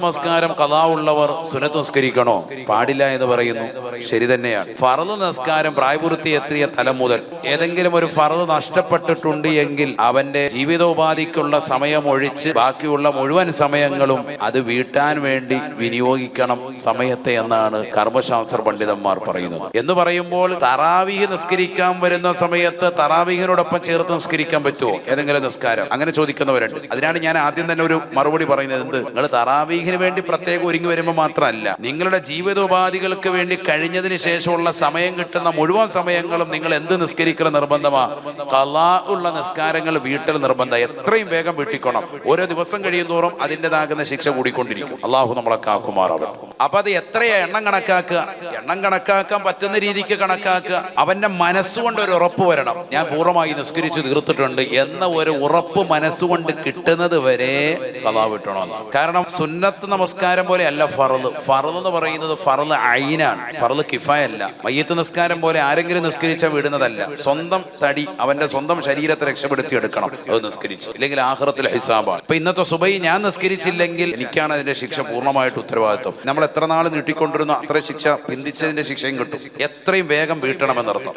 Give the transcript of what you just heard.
നമസ്കാരം ഖളാ ഉള്ളവർ സുന്നത്ത് നിസ്കരിക്കണോ? പാടില്ല എന്ന് പറയുന്നു. ശരി തന്നെയാണ്. ഫർദ് നിസ്കാരം പ്രായപൂർത്തി എത്തിയ തലം മുതൽ ഏതെങ്കിലും ഒരു ഫർദ് നഷ്ടപ്പെട്ടിട്ടുണ്ട് എങ്കിൽ അവന്റെ ജീവിതോപാധിക്കുള്ള സമയം ഒഴിച്ച് ബാക്കിയുള്ള മുഴുവൻ സമയങ്ങളും അത് വീട്ടാൻ വേണ്ടി വിനിയോഗിക്കണം സമയത്തെ എന്നാണ് കർമ്മശാസ്ത്ര പണ്ഡിതന്മാർ പറയുന്നത്. എന്ന് പറയുമ്പോൾ തറാവീഹ് നിസ്കരിക്കാൻ വരുന്ന സമയത്ത് തറാവീഹിനോടൊപ്പം ചേർത്ത് നിസ്കരിക്കാൻ പറ്റുമോ ഏതെങ്കിലും നിസ്കാരം? അങ്ങനെ ചോദിക്കുന്നവരുണ്ട്. അതിനാണ് ഞാൻ ആദ്യം തന്നെ ഒരു മറുപടി പറയുന്നത്. എന്ത്, നിങ്ങൾ തറാവീഹ് വേണ്ടി പ്രത്യേകം ഒരുങ്ങി വരുമ്പോൾ മാത്രമല്ല, നിങ്ങളുടെ ജീവിതോപാധികൾക്ക് വേണ്ടി കഴിഞ്ഞതിന് ശേഷമുള്ള സമയം കിട്ടുന്ന മുഴുവൻ സമയങ്ങളും നിങ്ങൾ എന്ത് നിസ്കരിക്കണം നിർബന്ധമാണ്? ഖളാ ഉള്ള നിസ്കാരങ്ങൾ വീട്ടിൽ നിർബന്ധം. എത്രയും വേഗം വീട്ടിക്കണം. ഓരോ ദിവസം കഴിയുന്തോറും അതിൻ്റെതാകുന്ന ശിക്ഷ കൂടിക്കൊണ്ടിരിക്കും. അള്ളാഹു നമ്മളെ കാക്കുമാറാവട്ടെ. അപ്പൊ അത് എത്രയാ എണ്ണം കണക്കാക്കുക? എണ്ണം കണക്കാക്കാൻ പറ്റുന്ന രീതിക്ക് കണക്കാക്കുക. അവന്റെ മനസ്സുകൊണ്ട് ഒരു ഉറപ്പ് വരണം, ഞാൻ പൂർണ്ണമായി നിസ്കരിച്ച് തീർത്തിട്ടുണ്ട് എന്ന ഒരു ഉറപ്പ് മനസ്സുകൊണ്ട് കിട്ടുന്നത് വരെ ഖളാ വിട്ടണമെന്ന്. കാരണം സുന്നത്ത് നമസ്കാരം പോലെ അല്ല ഫർദ്. ഫർദ് എന്ന് പറയുന്നത് ഫർദ് ഐനാണ്, ഫർദ് കിഫായല്ല. മയ്യിത്ത് നിസ്കാരം പോലെ ആരെങ്കിലും നിസ്കരിച്ചാൽ വിടുന്നതല്ല. സ്വന്തം തടി, അവന്റെ സ്വന്തം ശരീരത്തെ രക്ഷപ്പെടുത്തി എടുക്കണം അത് നിസ്കരിച്ച്, ഇല്ലെങ്കിൽ ആഖിറത്തിൽ ഹിസാബാണ്. ഇപ്പൊ ഇന്നത്തെ സുബൈ ഞാൻ നിസ്കരിച്ചില്ലെങ്കിൽ എനിക്കാണ് അതിന്റെ ശിക്ഷ പൂർണ്ണമായിട്ട് ഉത്തരവാദിത്വം. നമ്മൾ എത്ര നാൾ നീട്ടിക്കൊണ്ടിരുന്നോ അത്ര ശിക്ഷ, പിന്തിച്ചതിന്റെ ശിക്ഷയും കിട്ടും. എത്രയും വേഗം വീട്ടണമെന്നർത്ഥം.